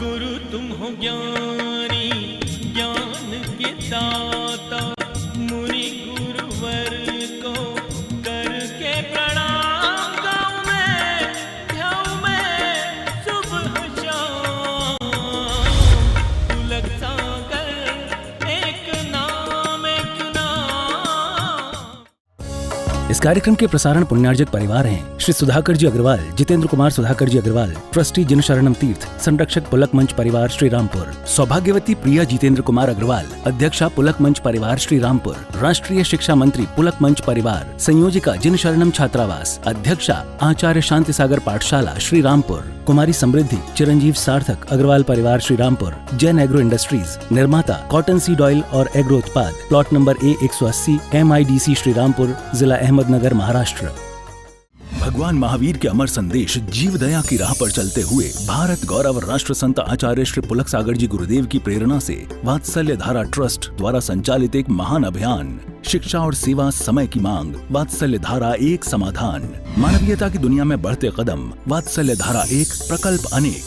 गुरु तुम हो ज्ञानी ज्ञान के दाता, मुनि गुरुवर को करके प्रणाम गाऊं मैं, ध्याऊं मैं सुबह शाम। पुलक सागर एक नाम एक नाम। इस कार्यक्रम के प्रसारण पुण्यार्जक परिवार हैं श्री सुधाकर जी अग्रवाल, जितेंद्र कुमार सुधाकर जी अग्रवाल, ट्रस्टी जिन शरणम तीर्थ, संरक्षक पुलक मंच परिवार श्री रामपुर, सौभाग्यवती प्रिया जितेंद्र कुमार अग्रवाल, अध्यक्षा पुलक मंच परिवार श्री रामपुर, राष्ट्रीय शिक्षा मंत्री पुलक मंच परिवार, संयोजिका जिन शरणम छात्रावास, अध्यक्षा आचार्य शांति सागर पाठशाला श्री रामपुर, कुमारी समृद्धि चिरंजीव सार्थक अग्रवाल परिवार श्री रामपुर, जैन एग्रो इंडस्ट्रीज, निर्माता कॉटन सीड ऑयल और एग्रो उत्पाद, plot number A180, MIDC Shri Rampur, जिला अहमदनगर, महाराष्ट्र। भगवान महावीर के अमर संदेश जीव दया की राह पर चलते हुए भारत गौरव राष्ट्र संत आचार्य श्री पुलक सागर जी गुरुदेव की प्रेरणा से वात्सल्य धारा ट्रस्ट द्वारा संचालित एक महान अभियान, शिक्षा और सेवा समय की मांग, वात्सल्य धारा एक समाधान, मानवीयता की दुनिया में बढ़ते कदम, वात्सल्य धारा एक प्रकल्प अनेक,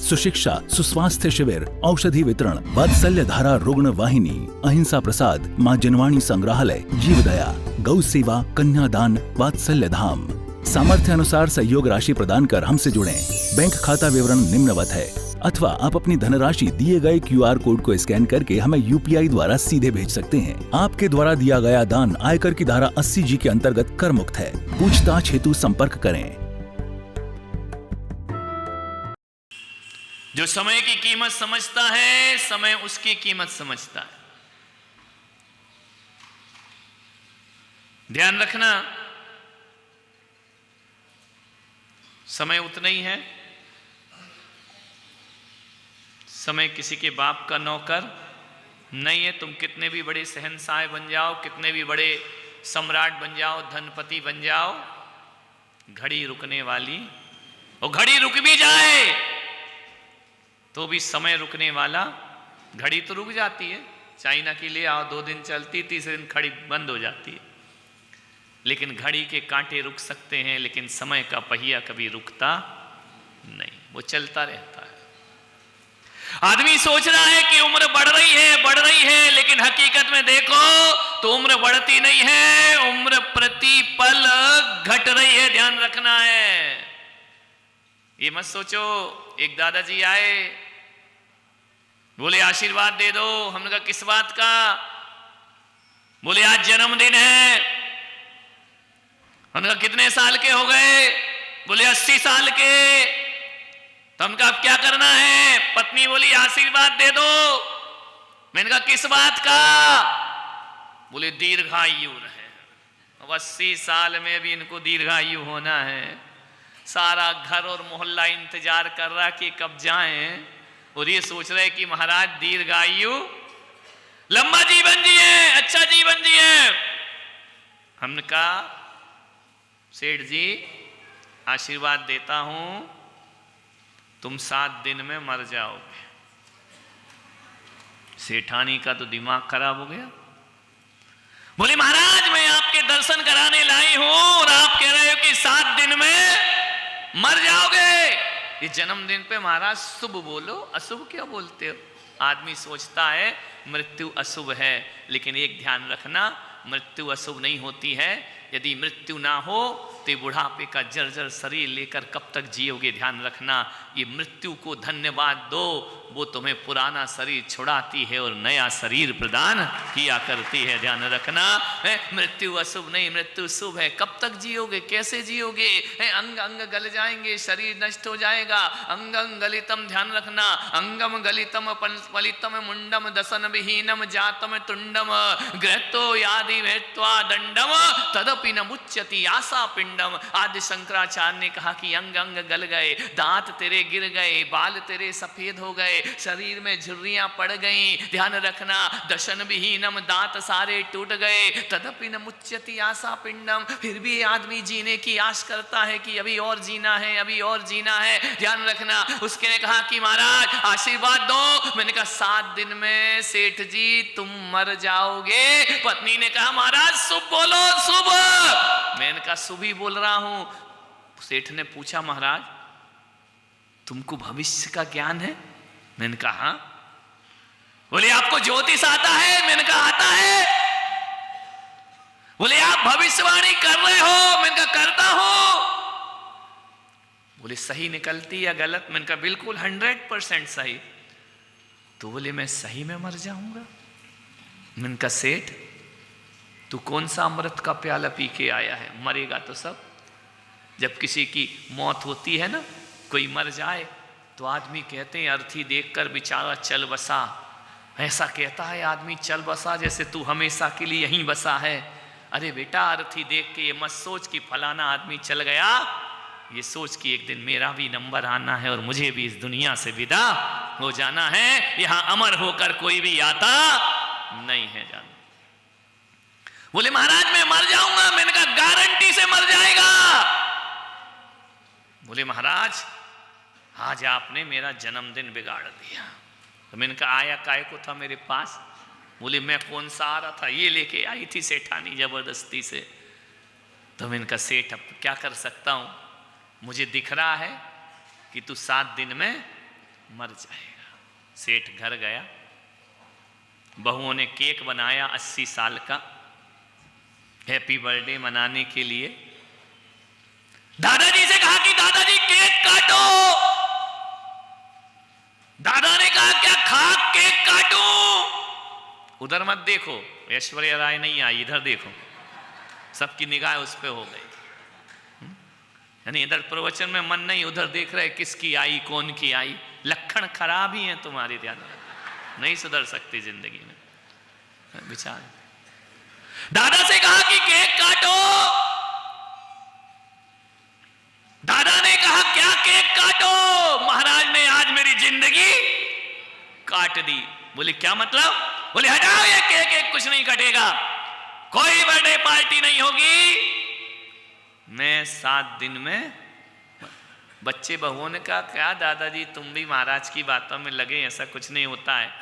सुशिक्षा सुस्वास्थ्य शिविर, औषधि वितरण, वात्सल्य धारा रुग्ण वाहिनी, अहिंसा प्रसाद, माँ जनवाणी संग्रहालय, जीव दया, गौ सेवा, कन्यादान, वात्सल्य धाम। सामर्थ्य अनुसार सहयोग राशि प्रदान कर हमसे जुड़ें। बैंक खाता विवरण निम्नवत है, अथवा आप अपनी धनराशि दिए गए QR कोड को स्कैन करके हमें UPI द्वारा सीधे भेज सकते हैं। आपके द्वारा दिया गया दान आयकर की धारा 80G के अंतर्गत कर मुक्त है। पूछताछ हेतु संपर्क करें। जो समय की कीमत समझता है, समय उसकी कीमत समझता है। ध्यान रखना, समय उतना ही है। समय किसी के बाप का नौकर नहीं है। तुम कितने भी बड़े शहंशाह बन जाओ, कितने भी बड़े सम्राट बन जाओ, धनपति बन जाओ, घड़ी रुकने वाली, और घड़ी रुक भी जाए तो भी समय रुकने वाला। घड़ी तो रुक जाती है, चाइना के लिए आओ, 2 दिन चलती, तीसरे दिन घड़ी बंद हो जाती है। लेकिन घड़ी के कांटे रुक सकते हैं, लेकिन समय का पहिया कभी रुकता नहीं, वो चलता रहता है। आदमी सोच रहा है कि उम्र बढ़ रही है, लेकिन हकीकत में देखो तो उम्र बढ़ती नहीं है, उम्र प्रति पल घट रही है। ध्यान रखना है, ये मत सोचो। एक दादाजी आए, बोले आशीर्वाद दे दो। हमने कहा किस बात का? बोले आज जन्मदिन है। हमने कहा कितने साल के हो गए? बोले 80 साल के। तो हमने कहा अब क्या करना है? पत्नी बोली आशीर्वाद दे दो। मैंने कहा किस बात का? बोले दीर्घायु रहे। अब 80 साल में भी इनको दीर्घायु होना है। सारा घर और मोहल्ला इंतजार कर रहा कि कब जाएं, और ये सोच रहे कि महाराज दीर्घायु, लंबा जीवन जिए, अच्छा जीवन जिए। हमने कहा सेठ जी आशीर्वाद देता हूं, तुम 7 दिन में मर जाओगे। सेठानी का तो दिमाग खराब हो गया। बोले महाराज मैं आपके दर्शन कराने लाई हूं और आप कह रहे हो कि 7 दिन में मर जाओगे। ये जन्मदिन पे महाराज शुभ बोलो, अशुभ क्यों बोलते हो? आदमी सोचता है मृत्यु अशुभ है, लेकिन एक ध्यान रखना, मृत्यु अशुभ नहीं होती है। यदि मृत्यु ना हो तो बुढ़ापे का जर्जर शरीर लेकर कब तक जियोगे? ध्यान रखना, ये मृत्यु को धन्यवाद दो, वो तुम्हें पुराना शरीर छुड़ाती है और नया शरीर प्रदान किया करती है। ध्यान रखना, मृत्यु अशुभ नहीं, मृत्यु शुभ है। कब तक जियोगे? कैसे जियोगे? अंग अंग गल जाएंगे, शरीर नष्ट हो जाएगा। अंगं गलितम, ध्यान रखना, अंगम गलितम पलितम मुंडम दसन विहीनम जातम तुंडम ग्रहतो यादि भेत्वा दंडम तदपि न मुच्यति आशा पिंडम। आदि शंकराचार्य ने कहा कि अंग अंग गल गए, दांत तेरे गिर गए, बाल तेरे सफेद हो गए, शरीर में झुर्रियां पड़ गई। ध्यान रखना, दशन विहीनम, दांत सारे टूट गए, तदपि न मुच्यति आशा पिंडम। फिर भी आदमी जीने की आश करता है कि अभी और जीना है, अभी और जीना है। ध्यान रखना, उसके ने कहा कि महाराज आशीर्वाद दो। मैंने कहा 7 दिन में सेठ जी तुम मर जाओगे। पत्नी ने कहा महाराज शुभ बोलो, शुभ। मैंने कहा शुभ ही बोल रहा हूं। सेठ ने पूछा महाराज तुमको भविष्य का ज्ञान है? मैंने कहा बोले आपको ज्योतिष आता है? मैंने कहा आता है। बोले आप भविष्यवाणी कर रहे हो? मैंने कहा करता हूं। बोले सही निकलती या गलत? मैंने कहा बिल्कुल 100% सही। तो बोले मैं सही में मर जाऊंगा? मैंने कहा सेठ तू कौन सा अमृत का प्याला पी के आया है? मरेगा तो सब। जब किसी की मौत होती है ना, कोई मर जाए तो आदमी कहते हैं अर्थी देखकर बेचारा चल बसा। ऐसा कहता है आदमी चल बसा जैसे तू हमेशा के लिए यहीं बसा है। अरे बेटा अर्थी देख के ये मत सोच कि फलाना आदमी चल गया, ये सोच कि एक दिन मेरा भी नंबर आना है और मुझे भी इस दुनिया से विदा हो जाना है। यहां अमर होकर कोई भी आता नहीं है जान। बोले महाराज मैं मर जाऊंगा? मैंने कहा गारंटी से मर जाएगा। बोले महाराज आज आपने मेरा जन्मदिन बिगाड़ दिया। तो मैंने कहा आया काय को था मेरे पास? बोले मैं कौन सा आ रहा था, ये लेके आई थी सेठानी जबरदस्ती से। तो मैंने कहा सेठ अब क्या कर सकता हूं, मुझे दिख रहा है कि तू 7 दिन में मर जाएगा। सेठ घर गया, बहुओं ने केक बनाया 80 साल का हैप्पी बर्थडे मनाने के लिए। दादाजी से कहा कि दादाजी केक काटो। दादा ने कहा क्या खाक केक काटूं? उधर मत देखो, ऐश्वर्या राय नहीं आई, इधर देखो। सबकी निगाह उस पे हो गई। यानी इधर प्रवचन में मन नहीं, उधर देख रहे किसकी आई कौन की आई। लक्षण खराब ही है तुम्हारे, ध्यान नहीं सुधर सकती जिंदगी में विचार। दादा से कहा कि केक काटो। दादा ने कहा क्या केक काटो? महाराज ने आज मेरी जिंदगी काट दी। बोले क्या मतलब? बोले हटाओ ये केक, एक कुछ नहीं कटेगा, कोई बर्थडे पार्टी नहीं होगी, मैं 7 दिन में। बच्चे बहुओं ने कहा क्या दादाजी तुम भी महाराज की बातों में लगे, ऐसा कुछ नहीं होता है,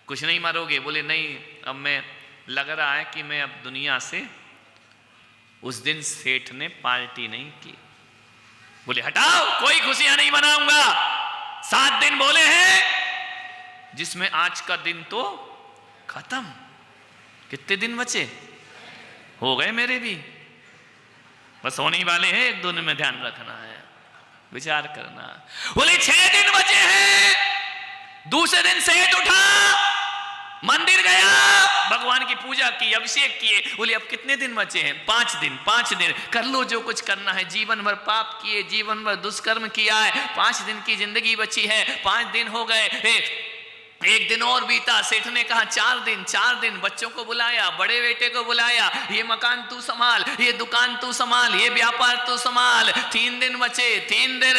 कुछ नहीं मरोगे। बोले नहीं अब मैं लग रहा है कि मैं अब दुनिया से। उस दिन सेठ ने पार्टी नहीं की। बोले हटाओ कोई खुशियां नहीं मनाऊंगा। 7 दिन बोले हैं जिसमें आज का दिन तो खत्म। कितने दिन बचे? हो गए मेरे भी, बस होने ही वाले हैं, 1-2 दिन में ध्यान रखना है, विचार करना। बोले 6 दिन बचे हैं। दूसरे दिन सेठ उठा, मंदिर गया, भगवान की पूजा की, अभिषेक किए। बोले अब कितने दिन बचे हैं? 5 दिन। 5 दिन कर लो जो कुछ करना है, जीवन भर पाप किए, जीवन भर दुष्कर्म किया है, 5 दिन की जिंदगी बची है। 5 दिन हो गए, एक दिन और बीता। सेठ ने कहा 4 दिन। 4 दिन बच्चों को बुलाया, बड़े बेटे को बुलाया, ये मकान तू संभाल, ये दुकान तू संभाल, ये व्यापार तू संभाल। 3 दिन बचे। 3 दिन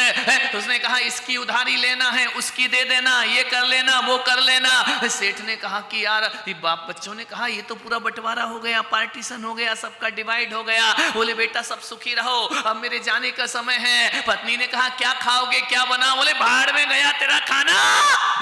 उसने कहा इसकी उधारी लेना है, उसकी दे देना, ये कर लेना, वो कर लेना। सेठ ने कहा कि यार बाप, बच्चों ने कहा ये तो पूरा बंटवारा हो गया, पार्टीशन हो गया, सबका डिवाइड हो गया। बोले बेटा सब सुखी रहो, अब मेरे जाने का समय है। पत्नी ने कहा क्या खाओगे, क्या बना? बोले भाड़ में गया तेरा खाना,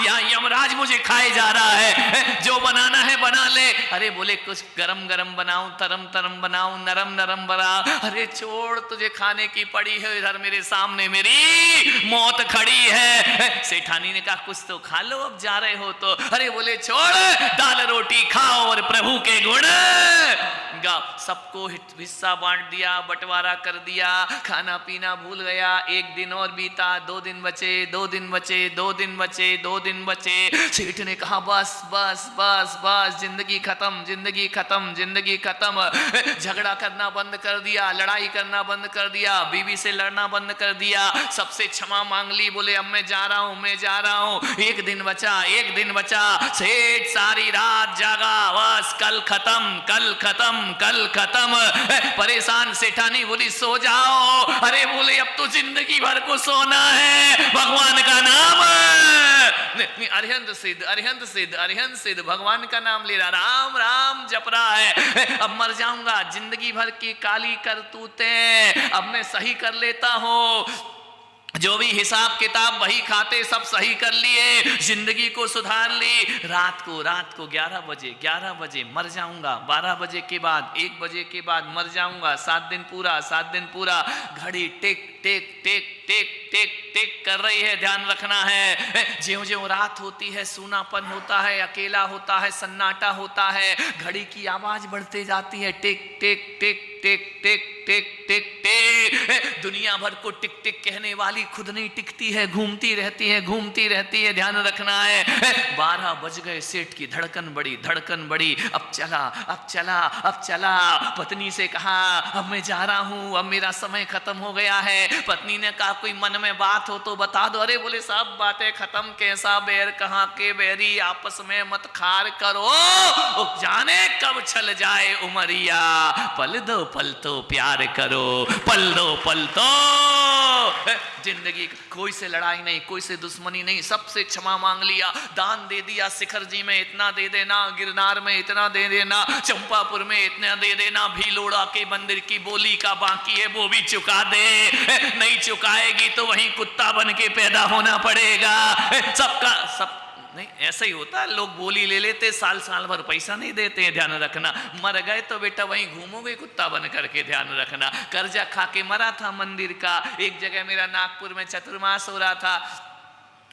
या यमराज मुझे खाए जा रहा है, जो बनाना है बना ले। अरे बोले कुछ गरम गरम बनाऊं, तरम तरम बनाऊं, नरम नरम बना। अरे छोड़, तुझे खाने की पड़ी है, इधर मेरे सामने मेरी मौत खड़ी है। सेठानी ने कहा कुछ तो खा लो, अब जा रहे हो तो। अरे बोले छोड़, दाल रोटी खाओ और प्रभु के गुण गाओ। सबको हिस्सा बांट दिया, बंटवारा कर दिया, खाना पीना भूल गया। 1 दिन और बीता, 2 दिन बचे, 2 दिन बचे, 2 दिन बचे, 2 दिन बचे। सेठ ने कहा बस बस बस बस, जिंदगी खत्म, जिंदगी खत्म, जिंदगी खत्म। झगड़ा करना बंद कर दिया, लड़ाई करना बंद कर दिया, बीवी से लड़ना बंद कर दिया, सबसे क्षमा मांग ली। बोले अब मैं जा रहा हूं, मैं जा रहा हूं। 1 दिन बचा, 1 दिन बचा। सेठ सारी रात जागा, बस कल खत्म, कल खत्म, कल खत्म। परेशान सेठानी बोली सो जाओ। अरे बोले अब तो जिंदगी भर को सोना है, भगवान का नाम, अरिहंत सिद्ध, अरिहंत सिद्ध, अरिहंत सिद्ध, भगवान का नाम ले रहा, राम राम जप रहा है। अब मर जाऊंगा, जिंदगी भर की काली करतूतें अब मैं सही कर लेता हूं। जो भी हिसाब किताब वही खाते सब सही कर लिए, जिंदगी को सुधार ली। रात को 11 बजे मर जाऊंगा, 12 बजे के बाद 1 बजे के बाद मर जाऊंगा, 7 दिन पूरा। घड़ी टिक टिक टिक टिक टिक टिक कर रही है, ध्यान रखना है। ज्यों-ज्यों रात होती है सुनापन होता है, अकेला होता है, सन्नाटा होता है, घड़ी की आवाज बढ़ते जाती है, टिक टिक टिक टिक टिक टिक टिक टिक। दुनिया भर को टिक टिक कहने वाली खुद नहीं टिकती है, घूमती रहती है, ध्यान रखना है। 12 बज गए, सेठ की धड़कन बढ़ी, अब चला। पत्नी से कहा अब मैं जा रहा हूं, अब मेरा समय खत्म हो गया है। पत्नी ने कहा कोई मन में बात हो तो बता दो। अरे बोले सब बातें खत्म, कैसा बैर कहाँ के बैरी, आपस में मत खार करो, जाने कब छल जाए उमरिया, पल दो पल तो प्यार करो, पल दो। जिंदगी कोई से लड़ाई नहीं, कोई से दुश्मनी नहीं, सबसे क्षमा मांग लिया, दान दे दिया, शिखर जी में इतना दे देना, गिरनार में इतना दे देना, चंपापुर में इतना दे देना, भीलोड़ा के मंदिर की बोली का बाकी है वो भी चुका दे, नहीं चुकाएगी तो वहीं कुत्ता बन के पैदा होना पड़ेगा। सब नहीं ऐसा ही होता है, लोग बोली ले लेते, साल भर पैसा नहीं देते हैं, ध्यान रखना। मर गए तो बेटा वहीं घूमोगे कुत्ता बन करके, ध्यान रखना। कर्जा खा के मरा था मंदिर का। एक जगह मेरा नागपुर में चतुर्मास हो रहा था,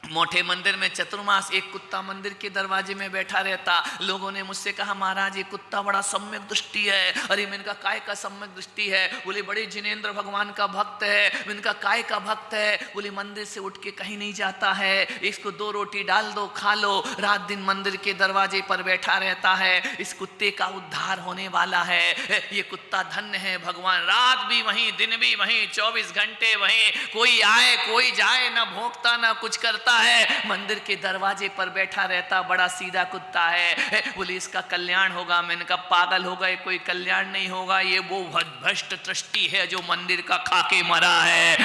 मोटे मंदिर में चतुर्मास, एक कुत्ता मंदिर के दरवाजे में बैठा रहता। लोगों ने मुझसे कहा महाराज ये कुत्ता बड़ा सम्यक दृष्टि है। अरे मैंने कहा काय का सम्यक दृष्टि है? बोले बड़े जिनेंद्र भगवान का भक्त है। मैंने कहा काय का भक्त है? बोले मंदिर से उठ के कहीं नहीं जाता है, इसको 2 रोटी डाल दो खा लो, रात दिन मंदिर के दरवाजे पर बैठा रहता है, इस कुत्ते का उद्धार होने वाला है। ये कुत्ता धन्य है भगवान, रात भी वहीं दिन भी वहीं, 24 घंटे वहीं, कोई आए कोई जाए, ना भोंकता ना कुछ करता है, मंदिर के दरवाजे पर बैठा रहता, बड़ा सीधा कुत्ता है। बोले इसका कल्याण होगा। मैंने कहा पागल हो गए, कोई कल्याण नहीं होगा, ये वो भ्रष्ट दृष्टि है जो मंदिर का खाके मरा है,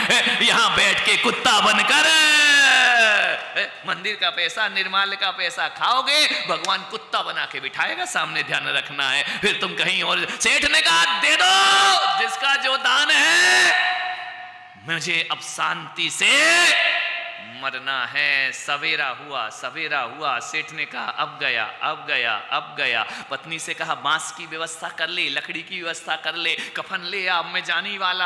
यहां बैठ के कुत्ता बनकर मंदिर का पैसा, निर्माल्य का पैसा खाओगे, भगवान कुत्ता बना के बिठाएगा सामने, ध्यान रखना है। फिर तुम कहीं और। सेठ ने कहा दे दो जिसका जो दान है, मुझे अब शांति से मरना है। सवेरा हुआ। सेठ ने कहा अब गया। पत्नी से कहा बांस की व्यवस्था कर ले, लकड़ी की व्यवस्था कर ले, कफन ले आ, मैं जाने ही वाला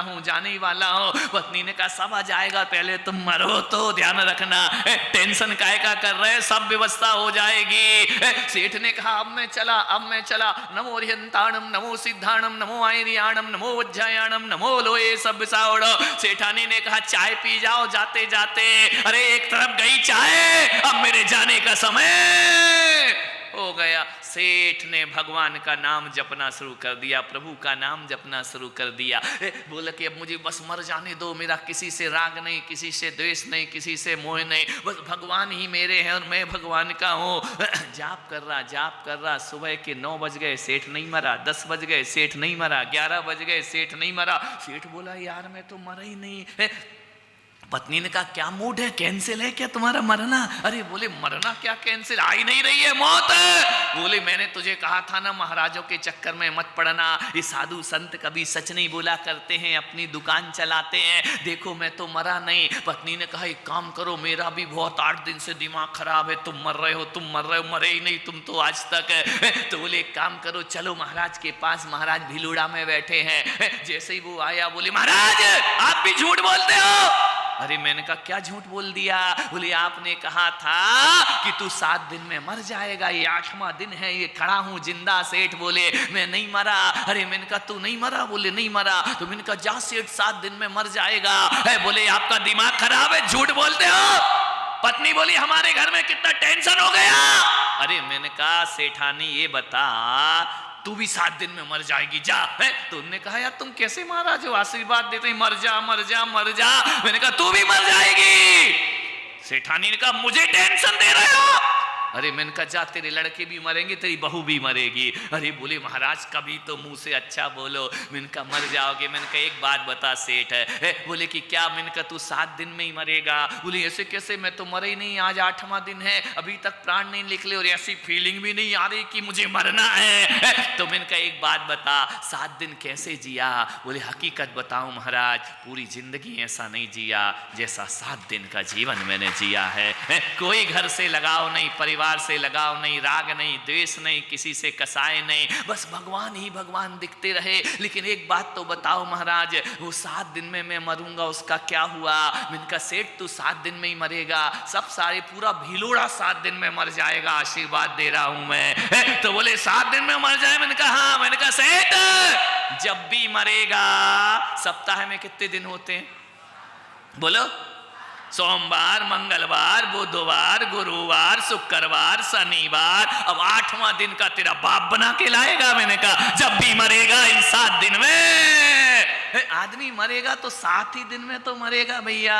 हूँ। पत्नी ने कहा सब आ जाएगा, पहले तुम मरो तो, ध्यान रखना। टेंशन काहे का कर रहे, सब व्यवस्था हो जाएगी। सेठ ने कहा अब मैं चला। नमो हरिहंताणम, नमो सिद्धाणम, नमो आयरियाणम, नमो वज्जायाणम, नमो लोए सब सावड़। सेठानी ने कहा चाय पी जाओ जाते जाते। अरे एक तरफ गई चाय, अब मेरे जाने का समय हो गया। सेठ ने भगवान का नाम जपना शुरू कर दिया, प्रभु का नाम जपना शुरू कर दिया। बोला कि अब मुझे बस मर जाने दो, मेरा किसी से राग नहीं, किसी से द्वेष नहीं, किसी से मोह नहीं, बस भगवान ही मेरे हैं और मैं भगवान का हूँ। जाप कर रहा। सुबह के 9 बज गए, सेठ नहीं मरा। 10 बज गए, सेठ नहीं मरा। 11 बज गए, सेठ नहीं मरा। सेठ बोला यार मैं तो मरा ही नहीं। पत्नी ने कहा क्या मूड है, कैंसिल है क्या तुम्हारा मरना? अरे बोले मरना क्या कैंसिल, आ ही नहीं रही है मौत। बोले मैंने तुझे कहा था ना महाराजों के चक्कर में मत पड़ना, ये साधु संत कभी सच नहीं बोला करते हैं, अपनी दुकान चलाते हैं, देखो मैं तो मरा नहीं। पत्नी ने कहा एक काम करो, मेरा भी बहुत 8 दिन से दिमाग खराब है, तुम मर रहे हो, मरे ही नहीं तुम तो आज तक। तो बोले एक काम करो चलो महाराज के पास, महाराज भीलोड़ा में बैठे हैं। जैसे ही वो आया बोले महाराज आप भी झूठ बोलते हो। अरे मैंने कहा क्या झूठ बोल दिया? बोले आपने कहा था कि तू 7 दिन में मर जाएगा, ये 8वां दिन है, ये खड़ा हूं जिंदा। सेठ बोले मैं नहीं मरा। अरे मैंने कहा तू नहीं मरा? बोले नहीं मरा। तो मैंने कहा जा सेठ 7 दिन में मर जाएगा। बोले आपका दिमाग खराब है, झूठ बोलते हो। पत्नी बोली हमारे घर में कितना टेंशन हो गया। अरे मैंने कहा सेठानी ये बता तू भी 7 दिन में मर जाएगी जा। तो उन्होंने कहा यार तुम कैसे महाराज हो, आशीर्वाद देते मर जा। मैंने कहा तू भी मर जाएगी। सेठानी ने कहा मुझे टेंशन दे रहे हो, अरे मैंने कहा जा, तेरे लड़के भी मरेंगे, तेरी बहू भी मरेगी। अरे बोले महाराज कभी तो मुंह से अच्छा बोलो। मैंने कहा मर जाओगे। मैंने कहा एक बात बता सेठ है। बोले कि क्या? मैंने कहा तू 7 दिन में ही मरेगा। बोले ऐसे कैसे, मैं तो मरे ही नहीं, आज 8वां दिन है, अभी तक प्राण नहीं निकले और ऐसी फीलिंग भी नहीं आ रही कि मुझे मरना है। तो मैंने कहा एक बात बता, 7 दिन कैसे जिया? बोले हकीकत बताऊं महाराज, पूरी जिंदगी ऐसा नहीं जिया जैसा 7 दिन का जीवन मैंने जिया है। कोई घर से लगाव नहीं, परिवार से लगाव नहीं, राग नहीं, द्वेष नहीं, किसी से कसाए नहीं, बस भगवान ही भगवान दिखते रहे। लेकिन एक बात तो बताओ महाराज, वो 7 दिन में मैं मरूंगा उसका क्या हुआ? मैंने कहा सेठ तू 7 दिन में ही मरेगा, सब सारे पूरा भीलोड़ा 7 दिन में मर जाएगा, आशीर्वाद दे रहा हूं मैं। तो बोले 7 दिन में मर जाए? मैंने कहा हाँ। मैंने कहा सेठ जब भी मरेगा, सप्ताह में कितने दिन होते हैं बोलो? सोमवार, मंगलवार, बुधवार, गुरुवार, शुक्रवार, शनिवार, अब 8वां दिन का तेरा बाप बना के लाएगा। मैंने कहा जब भी मरेगा इन 7 दिन में। आदमी मरेगा तो 7 ही दिन में तो मरेगा भैया।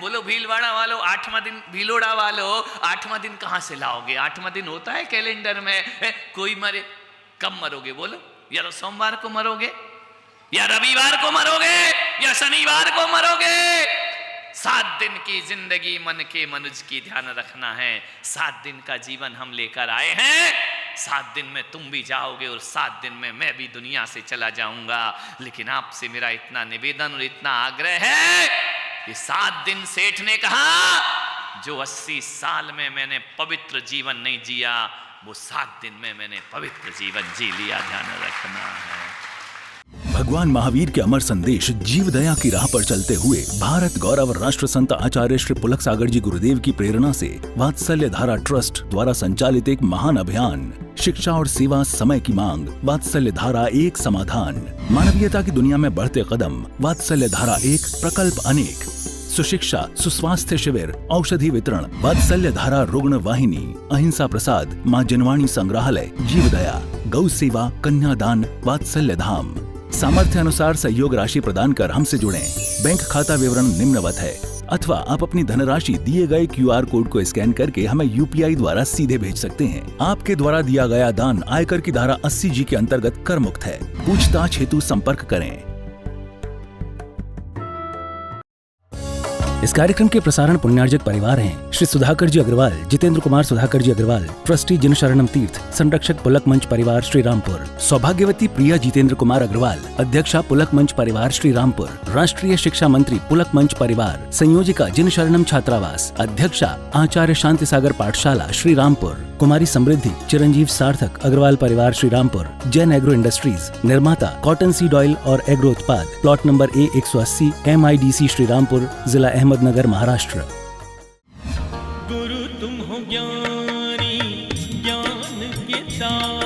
बोलो भीलवाड़ा वालों, 8वां दिन, भीलोड़ा वालों 8वां दिन कहां से लाओगे? 8वां दिन होता है कैलेंडर में। कोई मरे, कब मरोगे बोलो? या तो सोमवार को मरोगे, या रविवार को मरोगे, या शनिवार को मरोगे। 7 दिन की जिंदगी मन के मनुज की ध्यान रखना है। 7 दिन का जीवन हम लेकर आए हैं, 7 दिन में तुम भी जाओगे और 7 दिन में मैं भी दुनिया से चला जाऊंगा। लेकिन आपसे मेरा इतना निवेदन और इतना आग्रह है कि 7 दिन सेठ ने कहा, जो 80 साल में मैंने पवित्र जीवन नहीं जिया, वो 7 दिन में मैंने पवित्र जीवन जी लिया। ध्यान रखना है। भगवान महावीर के अमर संदेश जीव दया की राह पर चलते हुए भारत गौरव राष्ट्र संत आचार्य श्री पुलक सागर जी गुरुदेव की प्रेरणा से वात्सल्य धारा ट्रस्ट द्वारा संचालित एक महान अभियान, शिक्षा और सेवा समय की मांग, वात्सल्य धारा एक समाधान, मानवीयता की दुनिया में बढ़ते कदम, वात्सल्य धारा एक प्रकल्प अनेक, सुशिक्षा, सुस्वास्थ्य शिविर, औषधि वितरण, वात्सल्य धारा रुग्ण वाहिनी, अहिंसा प्रसाद, माँ जनवाणी संग्रहालय, जीव दया, गौ सेवा, कन्यादान, वात्सल्य धाम। सामर्थ्य अनुसार सहयोग राशि प्रदान कर हमसे जुड़ें। बैंक खाता विवरण निम्नवत है, अथवा आप अपनी धनराशि दिए गए QR कोड को स्कैन करके हमें UPI द्वारा सीधे भेज सकते हैं। आपके द्वारा दिया गया दान आयकर की धारा 80G के अंतर्गत कर मुक्त है। पूछताछ हेतु संपर्क करें। इस कार्यक्रम के प्रसारण पुण्यार्जक परिवार हैं श्री सुधाकर जी अग्रवाल, जितेंद्र कुमार सुधाकर जी अग्रवाल, ट्रस्टी जिन शरणम तीर्थ, संरक्षक पुलक मंच परिवार श्री रामपुर, सौभाग्यवती प्रिया जितेंद्र कुमार अग्रवाल, अध्यक्षा पुलक मंच परिवार श्री रामपुर, राष्ट्रीय शिक्षा मंत्री पुलक मंच परिवार, संयोजिका जिन शरणम छात्रावास, अध्यक्षा आचार्य शांति सागर पाठशाला श्री रामपुर, कुमारी समृद्धि चिरंजीव सार्थक अग्रवाल परिवार श्री रामपुर, जैन एग्रो इंडस्ट्रीज, निर्माता कॉटन सीड ऑयल और एग्रो उत्पाद, plot number A180, MIDC Shri Rampur, जिला अहमदनगर, महाराष्ट्र। गुरु तुम हो ज्ञानी, ज्ञान के दाता।